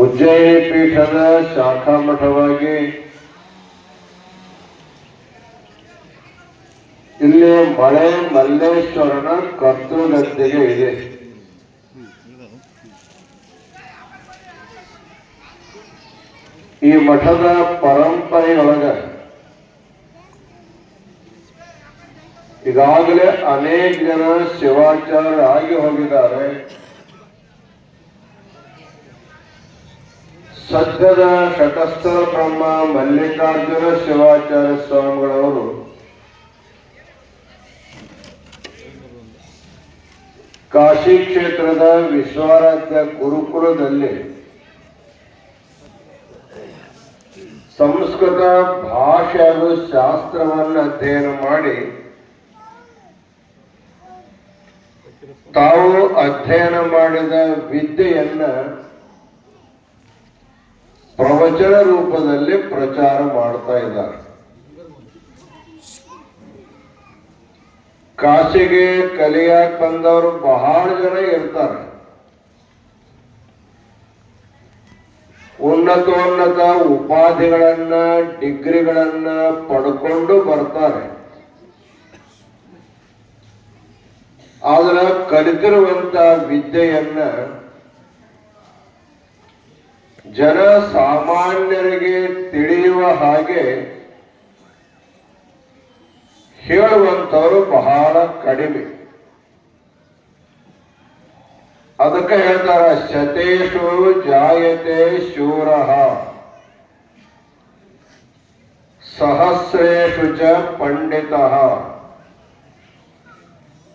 ಉಜ್ಜಯಿನಿ ಪೀಠದ ಶಾಖಾ ಮಠವಾಗಿ ಇಲ್ಲಿ ಮಳೆ ಮಲ್ಲೇಶ್ವರನ ಕರ್ತೃಗದ್ದೆಗೆ ಇದೆ. ಈ ಮಠದ ಪರಂಪರೆಯೊಳಗ ಈಗಾಗಲೇ ಅನೇಕ ಜನ ಶಿವಾಚಾರ್ಯ ಆಗಿ ಹೋಗಿದ್ದಾರೆ. ಸದ್ಯದ ಶತಸ್ಥ ಬ್ರಹ್ಮ ಮಲ್ಲಿಕಾರ್ಜುನ ಶಿವಾಚಾರ್ಯ ಸ್ವಾಮಿಗಳವರು ಕಾಶಿ ಕ್ಷೇತ್ರದ ವಿಶ್ವಾರಾಧ್ಯ ಗುರುಕುಲದಲ್ಲಿ ಸಂಸ್ಕೃತ ಭಾಷೆ ಹಾಗೂ ಶಾಸ್ತ್ರವನ್ನು ಅಧ್ಯಯನ ಮಾಡಿ ತಾವು ಅಧ್ಯಯನ ಮಾಡಿದ ವಿದ್ಯೆಯನ್ನ ಪ್ರವಚನ ರೂಪದಲ್ಲಿ ಪ್ರಚಾರ ಮಾಡ್ತಾ ಇದ್ದಾರೆ. ಕಾಶಿಗೆ ಕಲಿಯಾಕ್ ಬಂದವರು ಬಹಳ ಜನ ಇರ್ತಾರೆ. ಉನ್ನತೋನ್ನತ ಉಪಾಧಿಗಳನ್ನ ಡಿಗ್ರಿಗಳನ್ನ ಪಡ್ಕೊಂಡು ಬರ್ತಾರೆ. ಆದ್ರೆ ಕಲಿತಿರುವಂತ ವಿದ್ಯೆಯನ್ನ ಜನ ಸಾಮಾನ್ಯರಿಗೆ ತಿಳಿಯುವ ಹಾಗೆ ಹೇಳುವಂತವರು ಬಹಳ ಕಡಿಮೆ. ಅದಕ್ಕೆ ಹೇಳ್ತಾರ, ಶತೇಶು ಜಾಯತೆ ಶೂರಃ ಸಹಸ್ರೇಷು ಚ ಪಂಡಿತಃ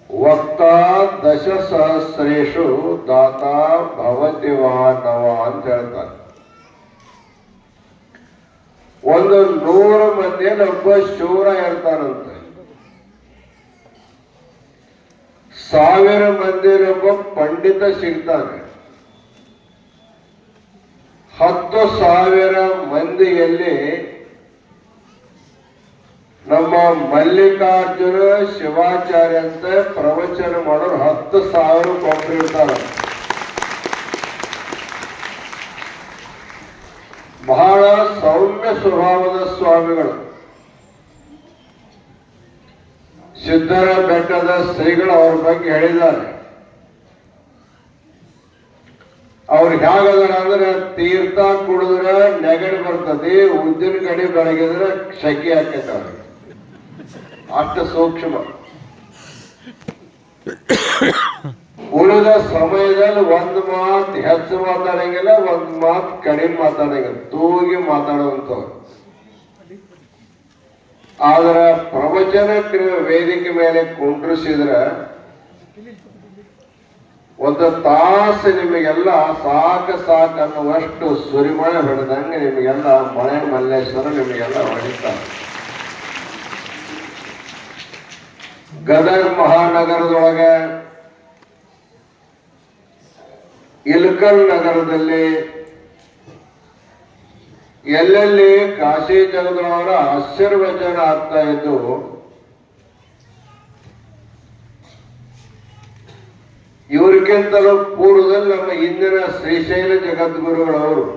ವಕ್ತಾ ದಶಸಹಸ್ರೇಷು ದಾತಾ ಭವತಿ ವಾನವ ಅಂತ ಹೇಳ್ತಾರೆ. 100 ಮಂದಿಯಲ್ಲಿ ಒಬ್ಬ ಶೂರ ಇರ್ತಾನಂತೆ. 1000 ಮಂದಿಯಲ್ಲಿ ಒಬ್ಬ ಪಂಡಿತ ಸಿಗ್ತಾನೆ. 10,000 ಮಂದಿಯಲ್ಲಿ ನಮ್ಮ ಮಲ್ಲಿಕಾರ್ಜುನ ಶಿವಾಚಾರ್ಯ ಅಂತ ಪ್ರವಚನ ಮಾಡೋರು 10,000 ಕೊಂಡ್ರಿರ್ತಾರೆ. ಬಹಳ ಸೌಮ್ಯ ಸ್ವಭಾವದ ಸ್ವಾಮಿಗಳು. ಸಿದ್ಧರ ಬೆಟ್ಟದ ಶ್ರೀಗಳು ಅವ್ರ ಬಗ್ಗೆ ಹೇಳಿದ್ದಾರೆ. ಅವ್ರು ಹೇಗದಾರ ಅಂದ್ರೆ, ತೀರ್ಥ ಕುಡಿದ್ರೆ ನೆಗಡಿ ಬರ್ತದೆ, ಉದ್ದಿನ ಕಡೆ ಬೆಳಗಿದ್ರೆ ಶೆಕೆ ಹಾಕೈತೆ ಅವ್ರಿಗೆ. ಅಷ್ಟು ಸೂಕ್ಷ್ಮ. ಉಳಿದ ಸಮಯದಲ್ಲಿ ಒಂದು ಮಾತು ಹೆಚ್ಚು ಮಾತಾಡಂಗಿಲ್ಲ, ಒಂದು ಮಾತು ಕಡಿಮೆ ಮಾತಾಡಂಗಿಲ್ಲ, ತೂಗಿ ಮಾತಾಡುವಂಥವ್ರು. ಆದ್ರೆ ಪ್ರವಚನಕ್ಕೆ ವೇದಿಕೆ ಮೇಲೆ ಕುಂಡ್ರಿಸಿದ್ರೆ 1 ತಾಸು ನಿಮಗೆಲ್ಲ ಸಾಕು ಅನ್ನುವಷ್ಟು ಸುರಿಮಳೆ ಹೊಡೆದಂಗೆ ನಿಮಗೆಲ್ಲ ಮಳೆ ಮಲ್ಲೇಶ್ವರ ನಿಮಗೆಲ್ಲ ಹೊಡಿತಾರೆ. ಗದಗ ಮಹಾನಗರದೊಳಗೆ ಇಲ್ಕಲ್ ನಗರದಲ್ಲಿ ಎಲ್ಲೆಲ್ಲಿ ಕಾಶಿ ಜಗದವರ ಆಶೀರ್ವಚನ ಆಗ್ತಾ ಇದ್ದು ಇವ್ರಿಗಿಂತಲೂ ಪೂರ್ವದಲ್ಲಿ ನಮ್ಮ ಇಂದಿನ ಶ್ರೀಶೈಲ ಜಗದ್ಗುರುಗಳವರು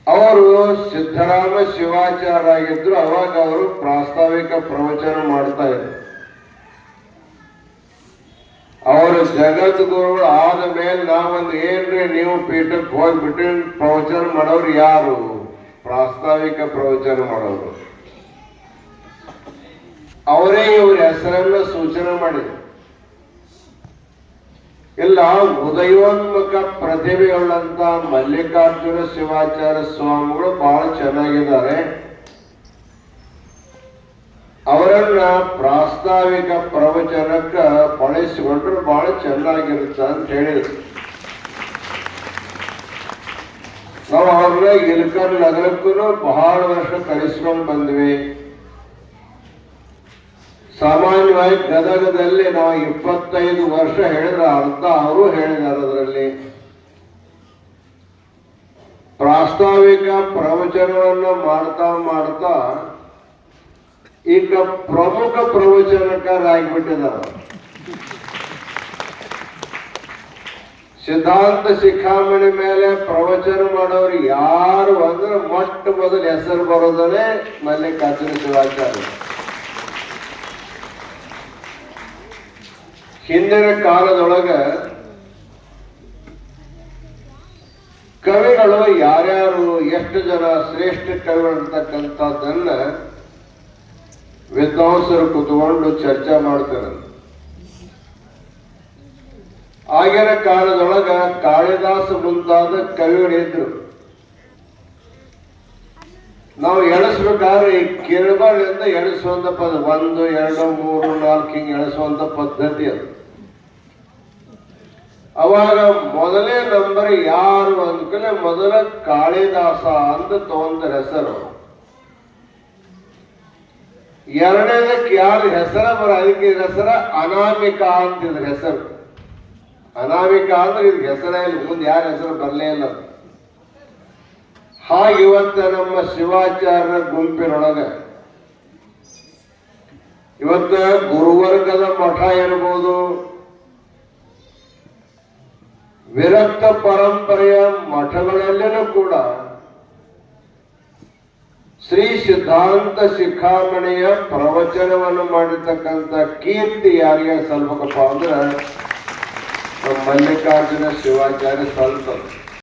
ಅವರು ಸಿದ್ದರಾಮ ಶಿವಾಚಾರ್ಯ ಆಗಿದ್ರು. ಅವಾಗ ಅವರು ಪ್ರಾಸ್ತಾವಿಕ ಪ್ರವಚನ ಮಾಡ್ತಾ ಇದ್ರು. ಅವರು ಜಗದ್ಗುರುಗಳು ಆದ ಮೇಲೆ ನಾವೊಂದು ಏನ್ರಿ ನೀವು ಪೀಠಕ್ಕೆ ಹೋಗ್ಬಿಟ್ಟು ಪ್ರವಚನ ಮಾಡೋರು ಯಾರು? ಪ್ರಾಸ್ತಾವಿಕ ಪ್ರವಚನ ಮಾಡೋರು ಅವರೇ ಇವ್ರ ಹೆಸರನ್ನ ಸೂಚನೆ ಮಾಡಿದ್ರು. ಇಲ್ಲ, ಉದಯೋನ್ಮುಖ ಪ್ರತಿಭೆಯುಳ್ಳಂತ ಮಲ್ಲಿಕಾರ್ಜುನ ಶಿವಾಚಾರ್ಯ ಸ್ವಾಮಿಗಳು ಬಹಳ ಚೆನ್ನಾಗಿದ್ದಾರೆ. ಅವರನ್ನ ಪ್ರಾಸ್ತಾವಿಕ ಪ್ರವಚನಕ್ಕ ಬಳಸಿಕೊಂಡ್ರೆ ಬಹಳ ಚೆನ್ನಾಗಿರುತ್ತೆ ಅಂತ ಹೇಳಿದ್ರು. ನಾವು ಅವ್ರನ್ನ ಇಲ್ಕಲ್ ನಗರಕ್ಕೂ ಬಹಳ ವರ್ಷ ಕರೆಸ್ಕೊಂಡು ಬಂದ್ವಿ. ಸಾಮಾನ್ಯವಾಗಿ ಗದಗದಲ್ಲಿ ನಾವು 25 ವರ್ಷ ಹೇಳಿದ್ರೆ ಅರ್ಧ ಅವರು ಹೇಳಿದ್ದಾರೆ. ಅದರಲ್ಲಿ ಪ್ರಾಸ್ತಾವಿಕ ಪ್ರವಚನವನ್ನು ಮಾಡ್ತಾ ಮಾಡ್ತಾ ಈಗ ಪ್ರಮುಖ ಪ್ರವಚನಕಾರ ಆಗಿಬಿಟ್ಟಿದ್ದಾರೆ. ಸಿದ್ಧಾಂತ ಶಿಖಾಮಣಿ ಮೇಲೆ ಪ್ರವಚನ ಮಾಡೋರು ಯಾರು ಅಂದ್ರೆ ಮೊಟ್ಟ ಮೊದಲು ಹೆಸರು ಬರೋದನ್ನೇ ಮಲ್ಲಿಕಾರ್ಜುನ ಶಿವಾಚಾರ್ಯ. ಹಿಂದಿನ ಕಾಲದೊಳಗ ಕವಿಗಳು ಯಾರ್ಯಾರು ಎಷ್ಟು ಜನ ಶ್ರೇಷ್ಠ ಕವಿಗಳು ಅಂತಕ್ಕಂಥದ್ದನ್ನ ವಿದ್ವಾಂಸರು ಕುತ್ಕೊಂಡು ಚರ್ಚೆ ಮಾಡ್ತಾರೆ. ಆಗಿನ ಕಾಲದೊಳಗ ಕಾಳಿದಾಸ ಮುಂತಾದ ಕವಿಗಳಿದ್ರು. ನಾವು ಎಣಿಸ್ಬೇಕಾದ್ರೆ ಈ ಕಿರುಬಾಳಿಂದ ಎಣಿಸುವಂತ 1 2 3 4 ಹಿಂಗೆ ಎಣಿಸುವಂತ ಪದ್ಧತಿ ಅದು. ಅವಾಗ ಮೊದಲೇ ನಂಬರ್ ಯಾರು ಅಂದ್ಕಲೆ ಮೊದಲ ಕಾಳಿದಾಸ ಅಂತ ತಗೊಂಡ ಹೆಸರು. ಎರಡನೇದಕ್ಕೆ ಯಾರು ಹೆಸರ ಅದಕ್ಕೆ ಹೆಸರ ಅನಾಮಿಕಾ ಅಂತಿದ್ರ ಹೆಸರು. ಅನಾಮಿಕಾ ಅಂದ್ರೆ ಇದಕ್ಕೆ ಹೆಸರೇ ಇಲ್ಲ, ಮುಂದೆ ಯಾರ ಹೆಸರು ಬರಲೇ ಇಲ್ಲ. ಹಾಗೆ ಇವತ್ತ ನಮ್ಮ ಶಿವಾಚಾರ್ಯ ಗುಂಪಿನೊಳಗ ಇವತ್ತ ಗುರುವರ್ಗದ ಮಠ ಇರ್ಬೋದು, ವಿರಕ್ತ ಪರಂಪರೆಯ ಮಠಗಳಲ್ಲೇನೂ ಕೂಡ ಶ್ರೀ ಸಿದ್ಧಾಂತ ಶಿಖಾಮಣಿಯ ಪ್ರವಚನವನ್ನು ಮಾಡಿರ್ತಕ್ಕಂಥ ಕೀರ್ತಿ ಯಾರಿಗೆ ಸಲ್ಬೇಕಪ್ಪ ಅಂದ್ರೆ ನಮ್ಮ ಮಲ್ಲಿಕಾರ್ಜುನ ಶಿವಾಚಾರ್ಯ ಸಲ್ತಾರೆ.